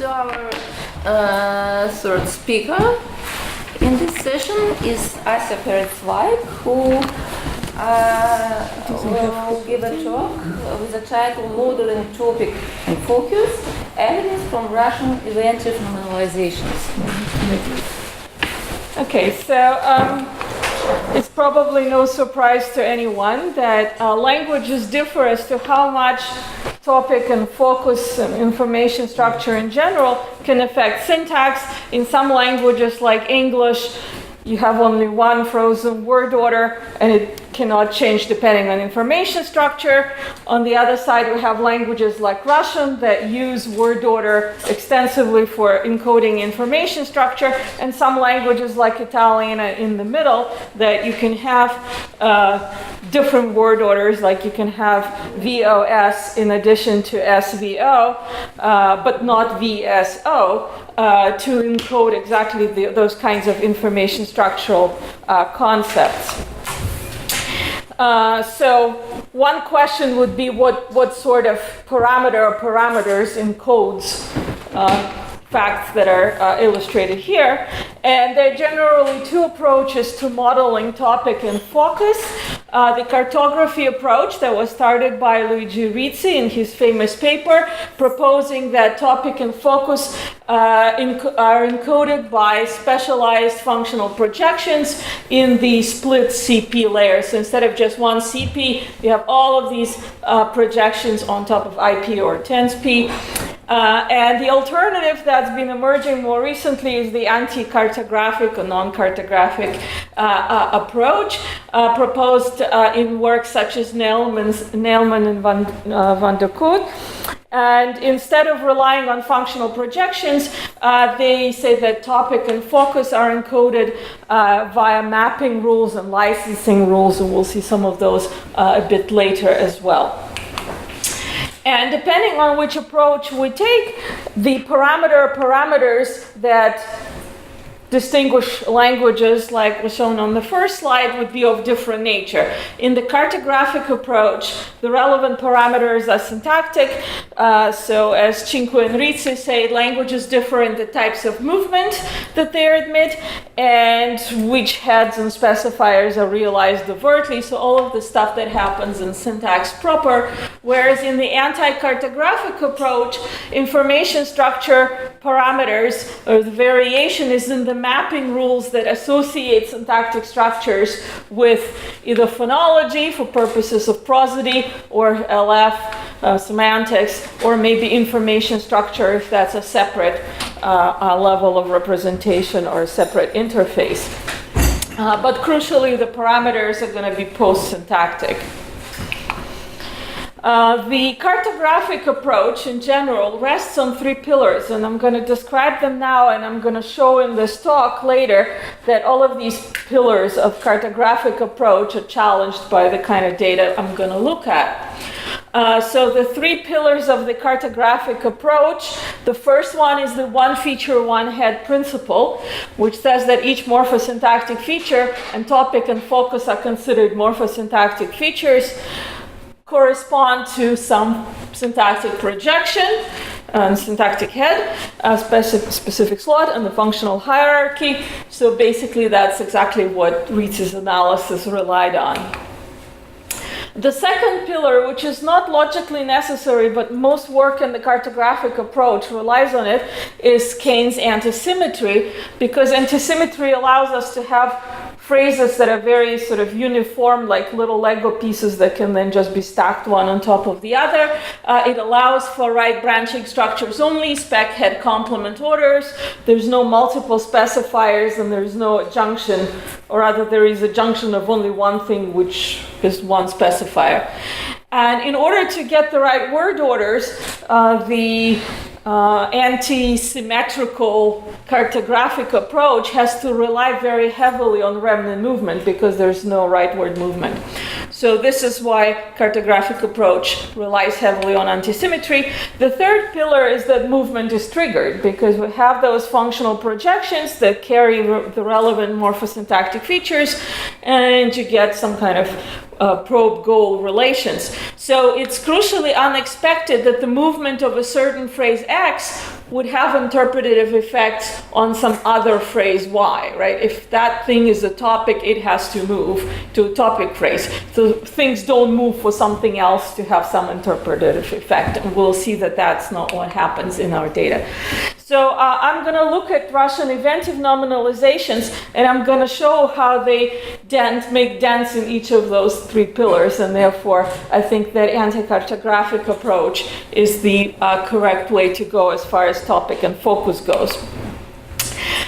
So our third speaker in this session is Asya Pereltsvaig, who will give a talk with the title Modeling Topic and Focus, Evidence from Russian Eventive Nominalizations. Okay, so it's probably no surprise to anyone that languages differ as to how much topic and focus and information structure in general can affect syntax. In some languages like English, you have only one frozen word order and it cannot change depending on information structure. On the other side, we have languages like Russian that use word order extensively for encoding information structure, and some languages like Italian are in the middle that you can have different word orders, like you can have VOS in addition to SVO, but not VSO, to encode exactly those kinds of information structural concepts. So one question would be what sort of parameter or parameters encodes facts that are illustrated here. And there are generally two approaches to modeling topic and focus. The cartography approach that was started by Luigi Rizzi in his famous paper, proposing that topic and focus are encoded by specialized functional projections in the split CP layer. So instead of just one CP, you have all of these projections on top of IP or tensP. And the alternative that's been emerging more recently is the anti-cartographic or non-cartographic approach, proposed in works such as Neelman and van der Koot. And instead of relying on functional projections, they say that topic and focus are encoded via mapping rules and licensing rules, and we'll see some of those a bit later as well. And depending on which approach we take, the parameters that distinguish languages, like was shown on the first slide, would be of different nature. In the cartographic approach, the relevant parameters are syntactic. So as Cinque and Rizzi say, languages differ in the types of movement that they admit and which heads and specifiers are realized overtly. So all of the stuff that happens in syntax proper. Whereas in the anti-cartographic approach, information structure parameters, or the variation is in the mapping rules that associate syntactic structures with either phonology for purposes of prosody or LF semantics, or maybe information structure if that's a separate level of representation or a separate interface. But crucially, the parameters are going to be post-syntactic. The cartographic approach in general rests on three pillars, and I'm going to describe them now, and I'm going to show in this talk later that all of these pillars of cartographic approach are challenged by the kind of data I'm going to look at. So the three pillars of the cartographic approach, the first one is the one feature, one head principle, which says that each morphosyntactic feature and topic and focus are considered morphosyntactic features, correspond to some syntactic projection and syntactic head, a specific slot, and the functional hierarchy. So basically that's exactly what Rizzi's analysis relied on. The second pillar, which is not logically necessary, but most work in the cartographic approach relies on it, is Keynes' Anti Symmetry, because Anti Symmetry allows us to have phrases that are very sort of uniform, like little Lego pieces that can then just be stacked one on top of the other. It allows for right branching structures only, spec head complement orders. There's no multiple specifiers and there's no junction, or rather there is a junction of only one thing, which is one specifier. And in order to get the right word orders, the anti-symmetrical cartographic approach has to rely very heavily on remnant movement because there's no rightward movement. So this is why cartographic approach relies heavily on anti-symmetry. The third pillar is that movement is triggered because we have those functional projections that carry the relevant morphosyntactic features, and you get some kind of probe-goal relations. So it's crucially unexpected that the movement of a certain phrase X would have interpretative effects on some other phrase Y, right? If that thing is a topic, it has to move to a topic phrase. So things don't move for something else to have some interpretative effect. And we'll see that that's not what happens in our data. So I'm going to look at Russian eventive nominalizations, and I'm going to show how they make dents in each of those three pillars, and therefore I think that anti-cartographic approach is the correct way to go as far as topic and focus goes.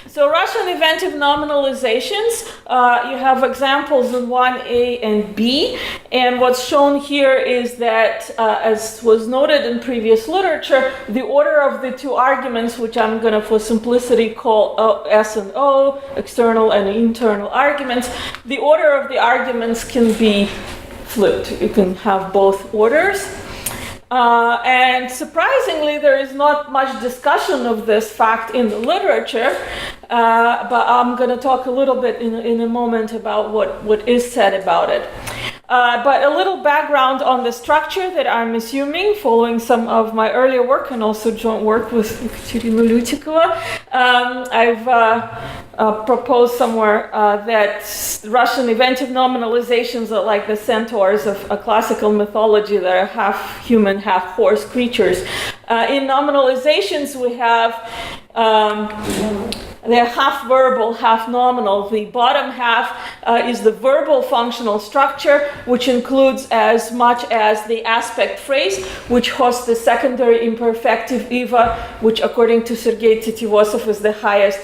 So Russian eventive nominalizations, you have examples in 1A and B, and what's shown here is that, as was noted in previous literature, the order of the two arguments, which I'm going to, for simplicity, call S and O, external and internal arguments, the order of the arguments can be flipped. You can have both orders. And surprisingly, there is not much discussion of this fact in the literature, but I'm going to talk a little bit in a moment about what is said about it. But a little background on the structure that I'm assuming, following some of my earlier work and also joint work with Katerina Lutikova. I've proposed somewhere that Russian eventive nominalizations are like the centaurs of a classical mythology that are half human, half horse creatures. In nominalizations, we have they're half verbal, half nominal. The bottom half is the verbal functional structure, which includes as much as the aspect phrase, which hosts the secondary imperfective eva, which according to Sergei Titivosov is the highest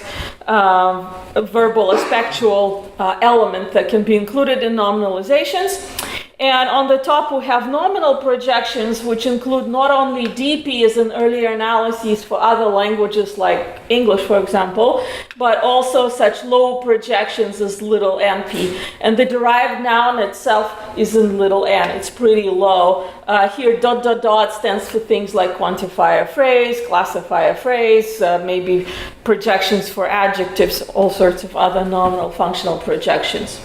verbal aspectual element that can be included in nominalizations. And on the top, we have nominal projections, which include not only DP as in earlier analyses for other languages like English, for example, but also such low projections as little np. And the derived noun itself is in little n. It's pretty low. Here, ... stands for things like quantify a phrase, classify a phrase, maybe projections for adjectives, all sorts of other nominal functional projections.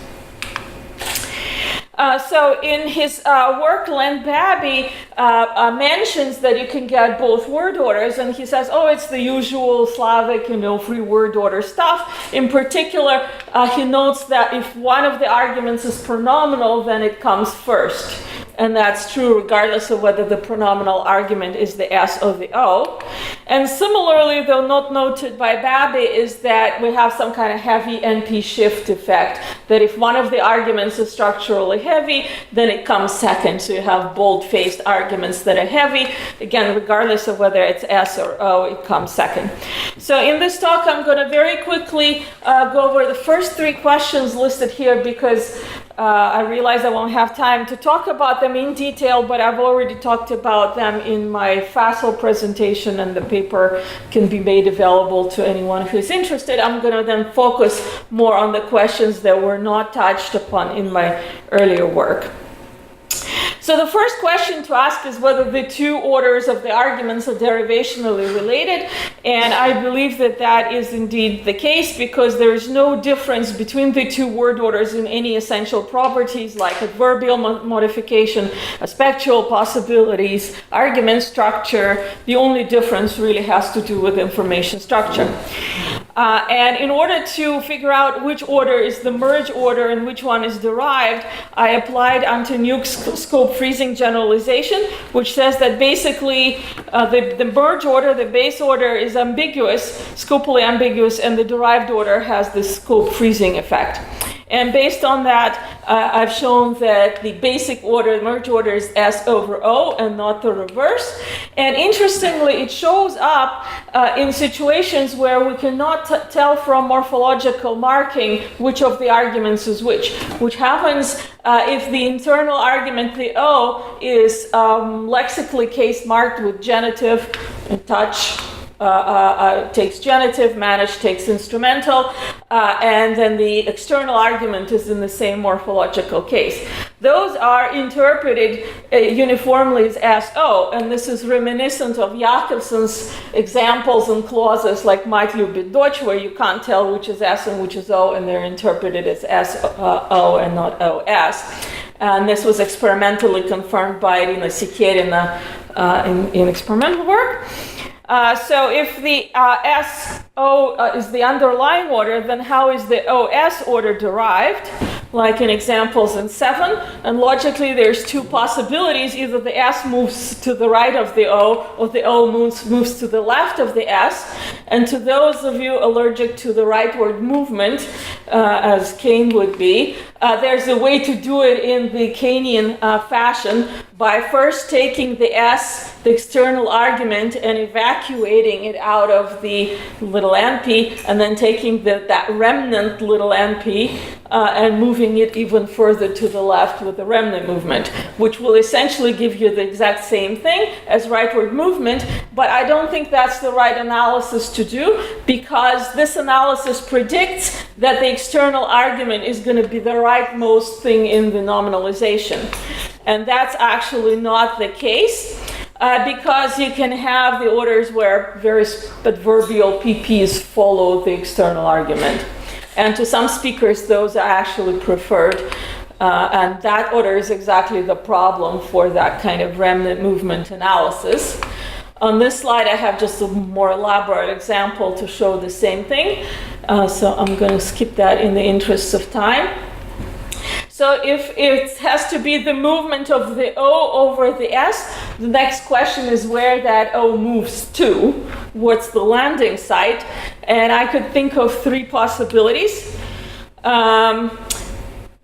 So in his work, Len Babby mentions that you can get both word orders, and he says, oh, it's the usual Slavic, free word order stuff. In particular, he notes that if one of the arguments is pronominal, then it comes first. And that's true regardless of whether the pronominal argument is the S or the O. And similarly, though not noted by Babby, is that we have some kind of heavy NP shift effect, that if one of the arguments is structurally heavy, then it comes second. So you have bold-faced arguments that are heavy. Again, regardless of whether it's S or O, it comes second. So in this talk, I'm going to very quickly go over the first three questions listed here because I realize I won't have time to talk about them in detail, but I've already talked about them in my facile presentation, and the paper can be made available to anyone who's interested. I'm going to then focus more on the questions that were not touched upon in my earlier work. So the first question to ask is whether the two orders of the arguments are derivationally related, and I believe that that is indeed the case because there is no difference between the two word orders in any essential properties like adverbial modification, aspectual possibilities, argument structure. The only difference really has to do with information structure. And in order to figure out which order is the merge order and which one is derived, I applied Antoniuk's scope freezing generalization, which says that basically the merge order, the base order, is ambiguous, scopally ambiguous, and the derived order has this scope freezing effect. And based on that, I've shown that the basic order, merge order, is S over O and not the reverse. And interestingly, it shows up in situations where we cannot tell from morphological marking which of the arguments is which happens if the internal argument, the O, is lexically case marked with genitive and touch. Takes genitive, manage takes instrumental, and then the external argument is in the same morphological case. Those are interpreted uniformly as SO, and this is reminiscent of Jakobson's examples and clauses like might любит дочь, where you can't tell which is S and which is O, and they're interpreted as SO and not OS. And this was experimentally confirmed by Irina Siket in experimental work. So if the SO is the underlying order, then how is the OS order derived? Like in examples in 7, and logically there's two possibilities. Either the S moves to the right of the O, or the O moves to the left of the S. And to those of you allergic to the rightward movement, as Keynes would be, there's a way to do it in the Keynian fashion by first taking the S, the external argument, and evacuating it out of the little np, and then taking that remnant little np and moving it even further to the left with the remnant movement, which will essentially give you the exact same thing as rightward movement. But I don't think that's the right analysis to do, because this analysis predicts that the external argument is going to be the rightmost thing in the nominalization. And that's actually not the case, because you can have the orders where various adverbial PPs follow the external argument. And to some speakers, those are actually preferred. And that order is exactly the problem for that kind of remnant movement analysis. On this slide, I have just a more elaborate example to show the same thing. So I'm going to skip that in the interest of time. So if it has to be the movement of the O over the S, the next question is where that O moves to. What's the landing site? And I could think of 3 possibilities.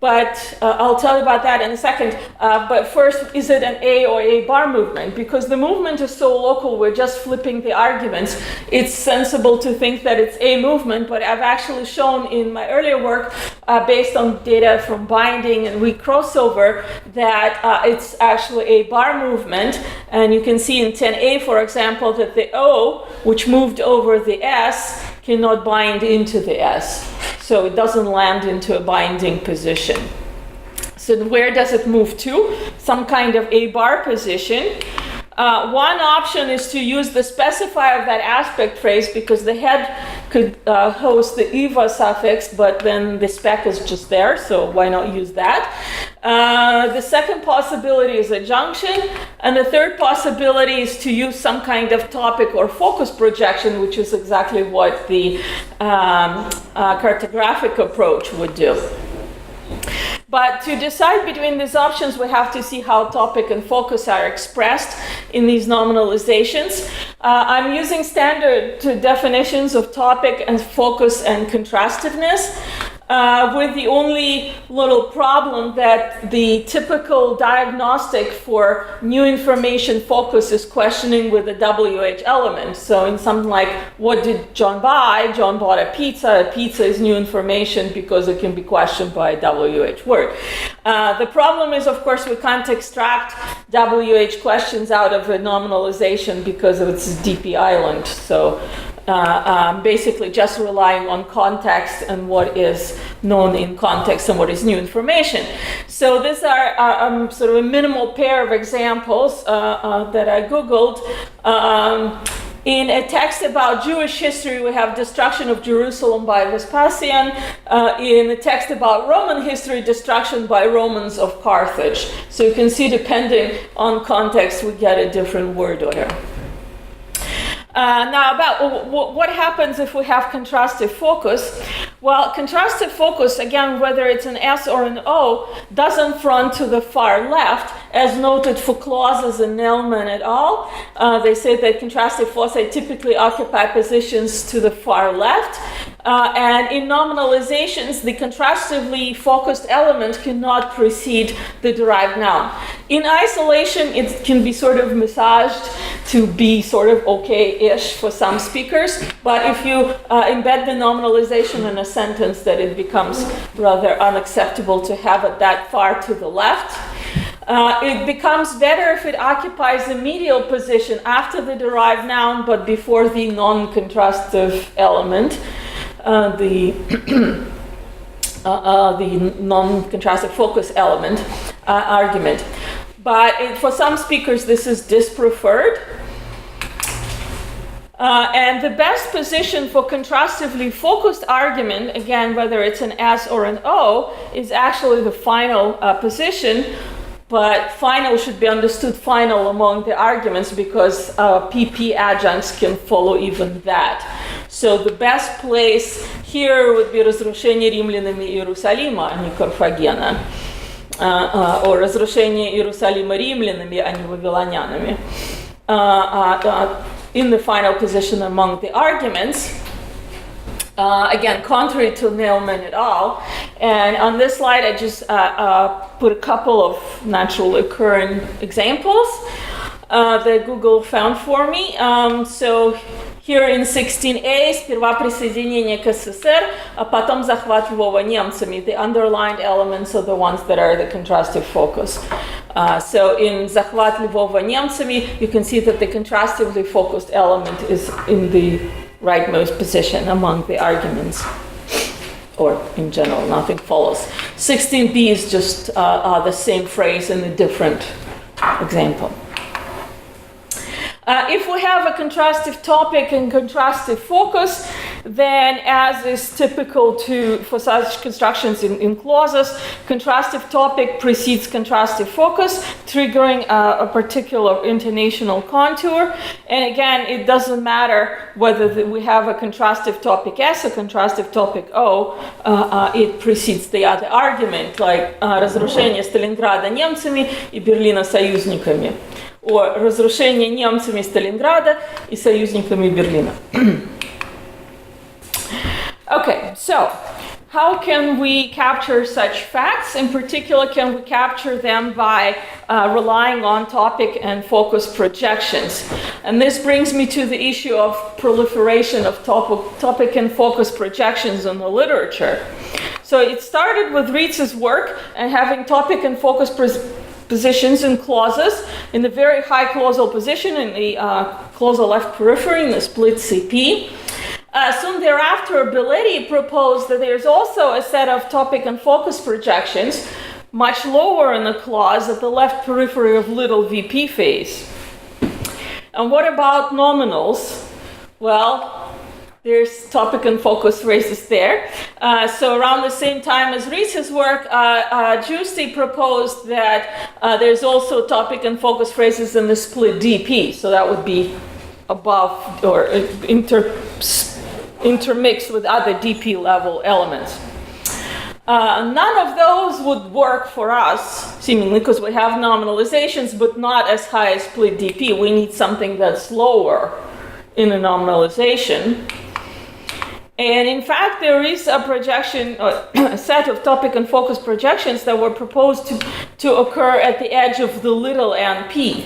But I'll tell you about that in a second. But first, is it an A or A bar movement? Because the movement is so local, we're just flipping the arguments. It's sensible to think that it's A movement, but I've actually shown in my earlier work, based on data from binding and weak crossover, that it's actually A bar movement. And you can see in 10A, for example, that the O, which moved over the S, cannot bind into the S. So it doesn't land into a binding position. So where does it move to? Some kind of A bar position. One option is to use the specifier of that aspect phrase, because the head could host the eva suffix, but then the spec is just there, so why not use that? The second possibility is a junction, and the third possibility is to use some kind of topic or focus projection, which is exactly what the cartographic approach would do. But to decide between these options, we have to see how topic and focus are expressed in these nominalizations. I'm using standard definitions of topic and focus and contrastiveness, with the only little problem that the typical diagnostic for new information focus is questioning with a WH element. So in something like, what did John buy? John bought a pizza. A pizza is new information because it can be questioned by a WH word. The problem is, of course, we can't extract WH questions out of a nominalization because of its DP island. So basically just relying on context and what is known in context and what is new information. So these are sort of a minimal pair of examples that I Googled. In a text about Jewish history, we have destruction of Jerusalem by Vespasian. In a text about Roman history, destruction by Romans of Carthage. So you can see, depending on context, we get a different word order. Now, about what happens if we have contrastive focus. Well, contrastive focus, again, whether it's an S or an O, doesn't front to the far left, as noted for clauses in Nelman et al. They say that contrastive foci typically occupy positions to the far left. And in nominalizations, the contrastively focused element cannot precede the derived noun. In isolation, it can be sort of massaged to be sort of okay-ish for some speakers, but if you embed the nominalization in a sentence, that it becomes rather unacceptable to have it that far to the left. It becomes better if it occupies the medial position after the derived noun, but before the non-contrastive element. The non-contrastive focus element argument. But for some speakers, this is dispreferred. And the best position for contrastively focused argument, again, whether it's an S or an O, is actually the final position. But final should be understood final among the arguments because PP adjuncts can follow even that. So the best place here would be разрушение римлянами Иерусалима, а не Карфагена. Or разрушение Иерусалима римлянами, а не вавилонянами. In the final position among the arguments. Again, contrary to Nailman et al. And on this slide, I just put a couple of naturally occurring examples that Google found for me. So here in 16a, сперва присоединение к СССР, а потом захват Львова немцами. The underlined elements are the ones that are the contrastive focus. So in захват Львова немцами, you can see that the contrastively focused element is in the rightmost position among the arguments, or in general, nothing follows. 16b is just the same phrase in a different example. If we have a contrastive topic and contrastive focus, then as is typical for such constructions in clauses, contrastive topic precedes contrastive focus, triggering a particular intonational contour. And again, it doesn't matter whether we have a contrastive topic S or contrastive topic O, it precedes the other argument, like разрушение Сталинграда немцами и Берлина союзниками. Or разрушение немцами Сталинграда и союзниками Берлина. Okay, so how can we capture such facts? In particular, can we capture them by relying on topic and focus projections? And this brings me to the issue of proliferation of topic and focus projections in the literature. So it started with Rietz's work and having topic and focus positions in clauses in the very high clausal position in the clausal left periphery in the split CP. Soon thereafter, Belletti proposed that there's also a set of topic and focus projections much lower in the clause at the left periphery of little VP phase. And what about nominals? Well, there's topic and focus phrases there. So around the same time as Rietz's work, Giusti proposed that there's also topic and focus phrases in the split DP. So that would be above or intermixed with other DP level elements. None of those would work for us, seemingly, because we have nominalizations, but not as high as split DP. We need something that's lower in a nominalization. And in fact, there is a projection, a set of topic and focus projections that were proposed to occur at the edge of the little np.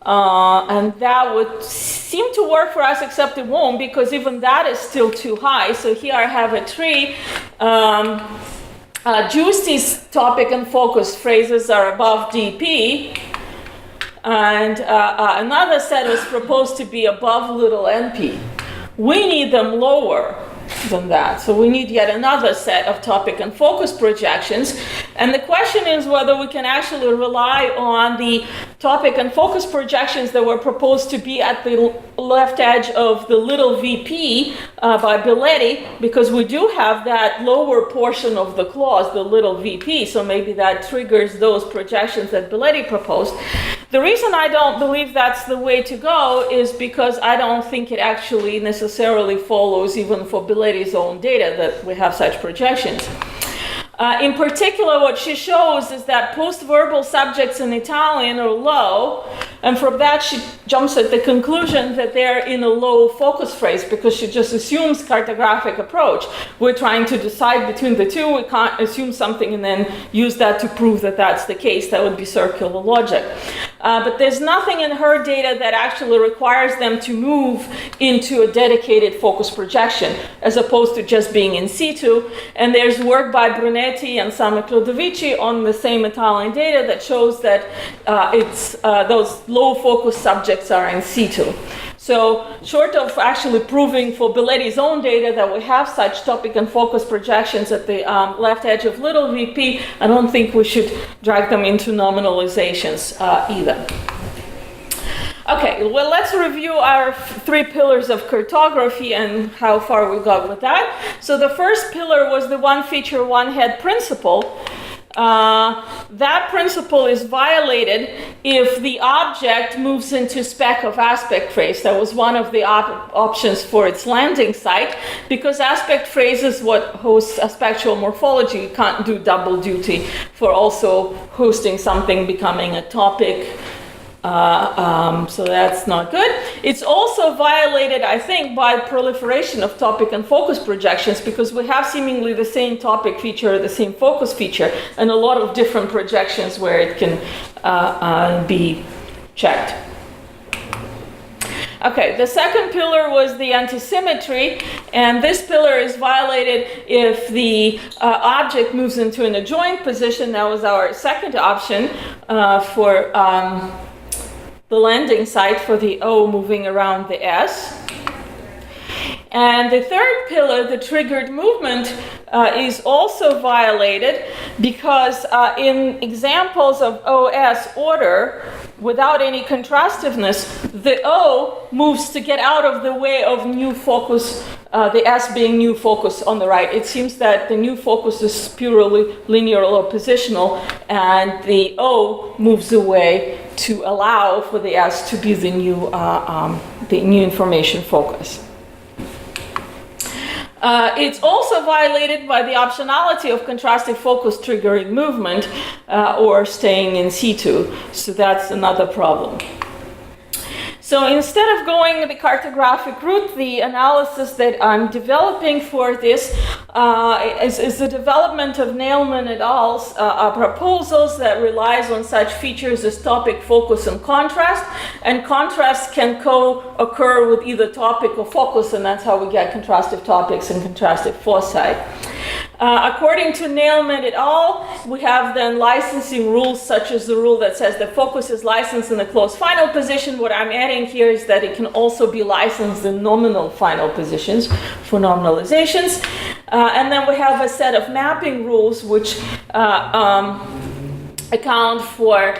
And that would seem to work for us, except it won't, because even that is still too high. So here I have a tree. Giusti's topic and focus phrases are above DP. And another set was proposed to be above little np. We need them lower than that. So we need yet another set of topic and focus projections. And the question is whether we can actually rely on the topic and focus projections that were proposed to be at the left edge of the little VP by Belletti, because we do have that lower portion of the clause, the little VP, so maybe that triggers those projections that Belletti proposed. The reason I don't believe that's the way to go is because I don't think it actually necessarily follows, even for Belletti's own data, that we have such projections. In particular, what she shows is that post-verbal subjects in Italian are low, and from that she jumps at the conclusion that they're in a low focus phrase because she just assumes cartographic approach. We're trying to decide between the two. We can't assume something and then use that to prove that that's the case. That would be circular logic. But there's nothing in her data that actually requires them to move into a dedicated focus projection, as opposed to just being in situ. And there's work by Brunetti and Same Clodovici on the same Italian data that shows that those low focus subjects are in situ. So short of actually proving for Belletti's own data that we have such topic and focus projections at the left edge of little VP, I don't think we should drag them into nominalizations either. Okay, well, let's review our three pillars of cartography and how far we got with that. So the first pillar was the one feature, one head principle. That principle is violated if the object moves into spec of aspect phrase. That was one of the options for its landing site, because aspect phrase is what hosts a spectral morphology. You can't do double duty for also hosting something becoming a topic. So that's not good. It's also violated, I think, by proliferation of topic and focus projections, because we have seemingly the same topic feature, the same focus feature, and a lot of different projections where it can be checked. Okay, the second pillar was the anti symmetry, and this pillar is violated if the object moves into an adjoint position. That was our second option for the landing site for the O moving around the S. And the third pillar, the triggered movement, is also violated because in examples of OS order, without any contrastiveness, the O moves to get out of the way of new focus, the S being new focus on the right. It seems that the new focus is purely linear or positional, and the O moves away to allow for the S to be the new information focus. It's also violated by the optionality of contrastive focus triggering movement or staying in situ. So that's another problem. So instead of going the cartographic route, the analysis that I'm developing for this is the development of Nailman et al.'s proposals that relies on such features as topic, focus, and contrast can co-occur with either topic or focus, and that's how we get contrastive topics and contrastive foci. According to Nailman et al., we have then licensing rules, such as the rule that says the focus is licensed in the closed final position. What I'm adding here is that it can also be licensed in nominal final positions for nominalizations. And then we have a set of mapping rules which account for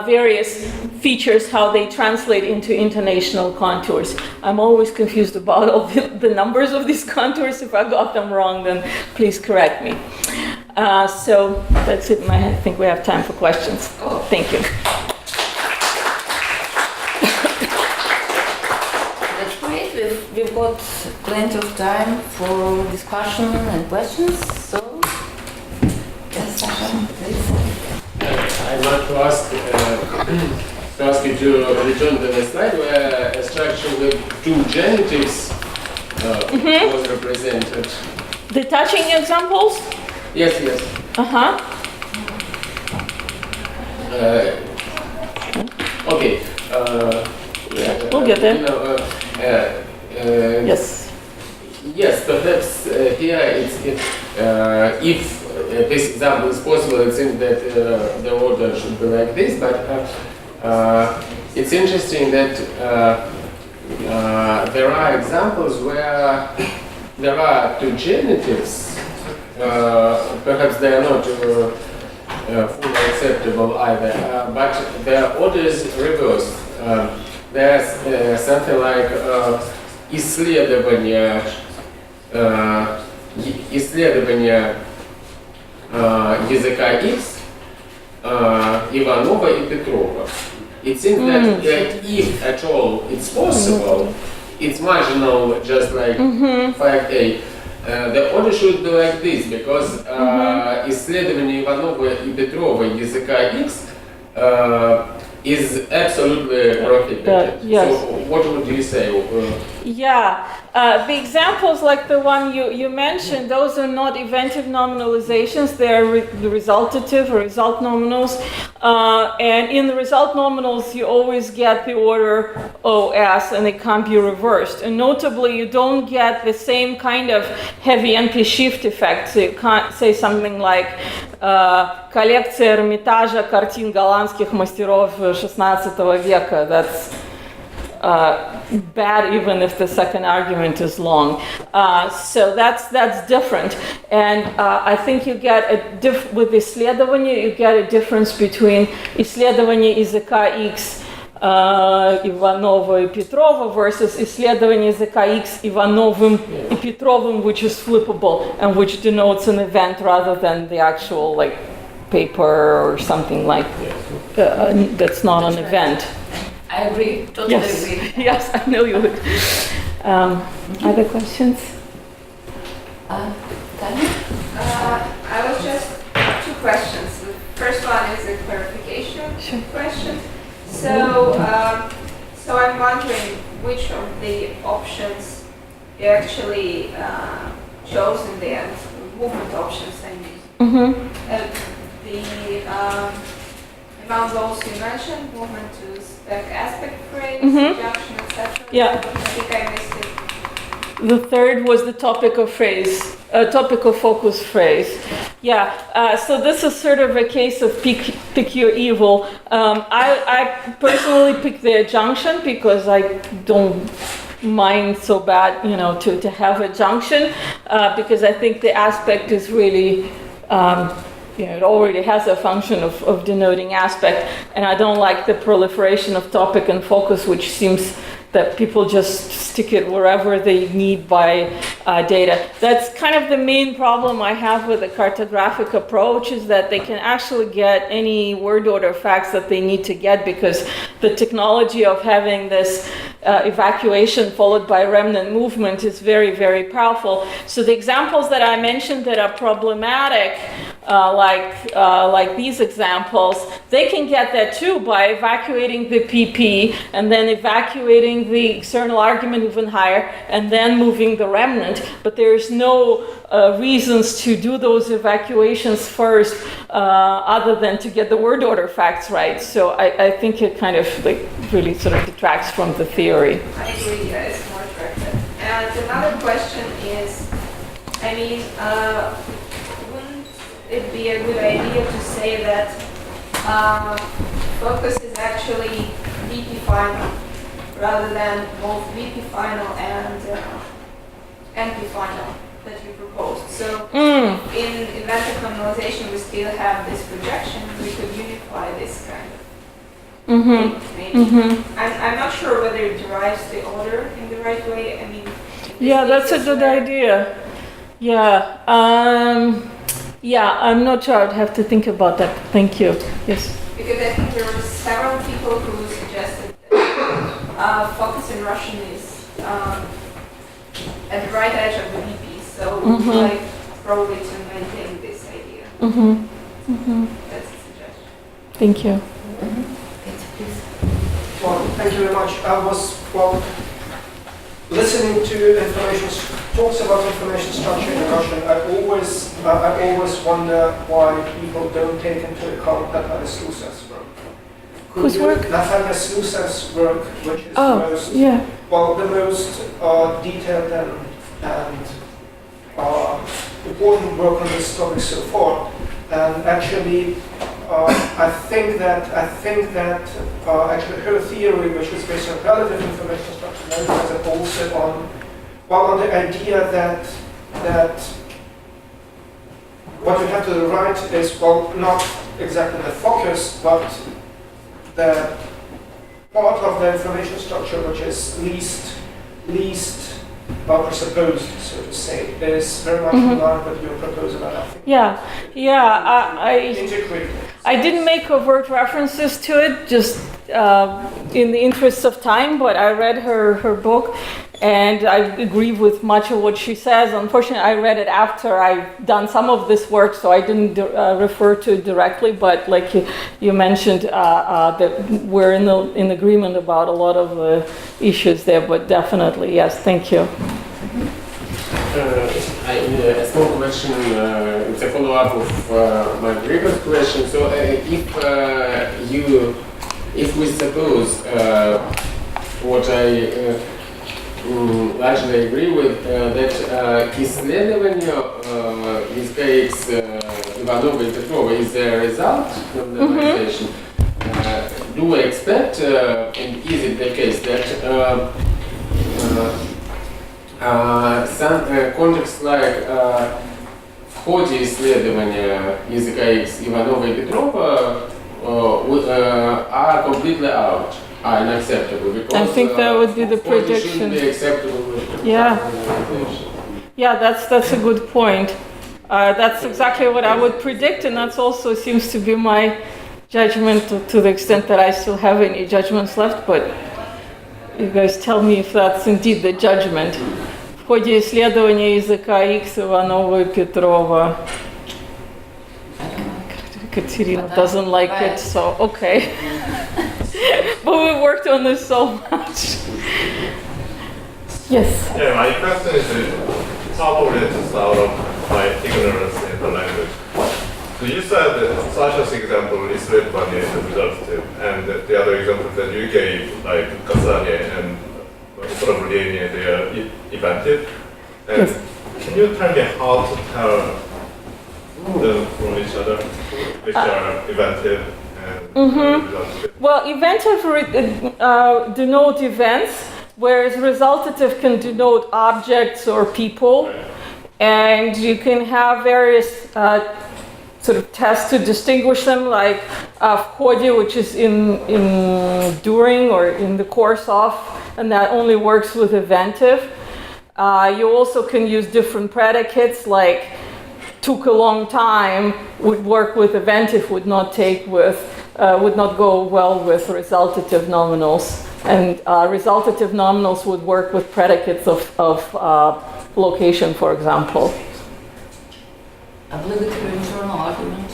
various features, how they translate into intonational contours. I'm always confused about all the numbers of these contours. If I got them wrong, then please correct me. So that's it. I think we have time for questions. Thank you. That's great. We've got plenty of time for discussion and questions. So, yes, Sasha, please. I want to ask you to return to the slide where a structure with two genitives was represented. The touching examples? Yes. Okay. We'll get there. Yes. Yes, perhaps here if this example is possible, it seems that the order should be like this, but it's interesting that there are examples where there are two genitives. Perhaps they are not fully acceptable either, but their order is reversed. There's something like исследование языка X Ivanova и Petrova. It seems that if at all it's possible, it's marginal, just like 5A. The order should be like this, because исследование Ivanova и Petrova языка X is absolutely prohibited. Yes. So what would you say? The examples like the one you mentioned, those are not eventive nominalizations, they're the resultative or result nominals. And in the result nominals, you always get the order OS and it can't be reversed. And notably, you don't get the same kind of heavy NP shift effect. So you can't say something like коллекция Эрмитажа картин голландских мастеров XVI века. That's bad even if the second argument is long. So that's different. And I think you get with исследование, you get a difference between исследование языка X Ivanova и Petrova versus исследование языка X Ivanovым и Petrovым, which is flippable and which denotes an event rather than the actual like paper or something like that's not an event. I agree, totally agree. Yes, I know you would. Other questions? Tanya? I was just two questions. The first one is a clarification question. So, so I'm wondering which of the options you actually chose in the end, movement options, I mean. Among those you mentioned, movement to spec aspect phrase, junction, etc. Yeah. I think I missed it. The third was the topical phrase, topical focus phrase. Yeah, so this is sort of a case of pick your evil. I personally pick the adjunction because I don't mind so bad, to have a junction, because I think the aspect is really, it already has a function of denoting aspect, and I don't like the proliferation of topic and focus, which seems that people just stick it wherever they need by data. That's kind of the main problem I have with the cartographic approach, is that they can actually get any word order facts that they need to get, because the technology of having this evacuation followed by remnant movement is very, very powerful. So the examples that I mentioned that are problematic, like these examples, they can get that too by evacuating the PP and then evacuating the external argument even higher and then moving the remnant. But there's no reasons to do those evacuations first other than to get the word order facts right. So I think it kind of really sort of detracts from the theory. I agree, yeah, it's more attractive. And another question is, wouldn't it be a good idea to say that focus is actually VP final rather than both VP final and NP final that you proposed? So in eventive nominalization we still have this projection, we could unify this kind of thing, maybe. I'm not sure whether it derives the order in the right way. Yeah, that's a good idea. Yeah. I'm not sure. I'd have to think about that. Thank you. Yes. Because I think there were several people who suggested that focus in Russian is at the right edge of the VP, so like probably to maintain this idea. That's a suggestion. Thank you. Well, thank you very much. I was listening to talks about information structure in Russian. I always wonder why people don't take into account Natalia Slusev's work. Whose work? Natalia Slusev's work, which is the most detailed and important work on this topic so far. And actually, I think that actually her theory, which is based on relative information structure, and also on the idea that what you have to the right is not exactly the focus, but the part of the information structure which is least presupposed, so to say, is very much in line with your proposal. And I think I didn't make overt references to it, just in the interest of time, but I read her book, and I agree with much of what she says. Unfortunately, I read it after I've done some of this work, so I didn't refer to it directly, but like you mentioned, that we're in agreement about a lot of the issues there, but definitely, yes, thank you. A small question, it's a follow-up of my previous question. So if we suppose what I largely agree with, that исследование языка X Ivanova и Petrova is the result of the nominalization, do we expect, and is it the case that some context like в ходе исследования языка X Ivanova и Petrova are completely out? are unacceptable. Because, I think that would be the of course, it prediction. shouldn't be acceptable with Yeah. nominalization. Yeah, that's a good point. That's exactly what I would predict, and that's also seems to be my judgment to the extent that I still have any judgments left, but you guys tell me if that's indeed the judgment. В ходе исследования языка X Иванова и Петрова. Katerina doesn't like it, so okay. But we worked on this so much. Yes. Yeah, my question is probably just out of my ignorance in the language. So you said that such as example is Lithuania is resultative, and the other example that you gave, like Kazania and Slovenia, they are eventive. And Yes. can you tell me how to tell them from each other, which are eventive and resultative? Well, eventive denote events, whereas resultative can denote objects or people. And you can have various sort of tests to distinguish them, like в ходе, which is in during or in the course of, and that only works with eventive. You also can use different predicates, like took a long time would work with eventive, would not go well with resultative nominals, and resultative nominals would work with predicates of location, for example. Obligatory internal argument.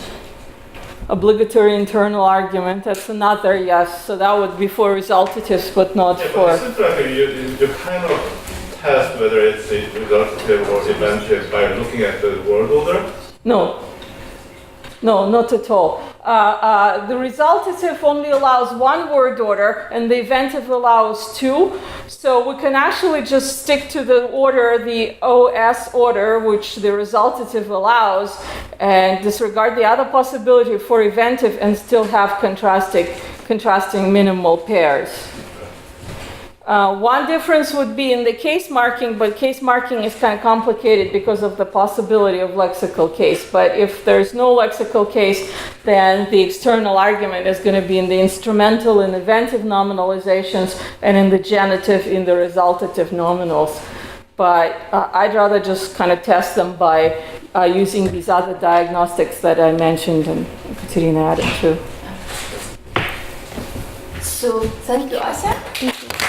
Obligatory internal argument, that's another yes. So that would be for resultatives, but not Yeah, for... but it seems like you kind of test whether it's resultative or eventive by looking at the word order. No, not at all. The resultative only allows one word order, and the eventive allows two. So we can actually just stick to the order, the OS order, which the resultative allows, and disregard the other possibility for eventive and still have contrasting minimal pairs. One difference would be in the case marking, but case marking is kind of complicated because of the possibility of lexical case. But if there's no lexical case, then the external argument is going to be in the instrumental and eventive nominalizations and in the genitive in the resultative nominals. But I'd rather just kind of test them by using these other diagnostics that I mentioned and Katerina added too. So thank you, Asya. Thank you.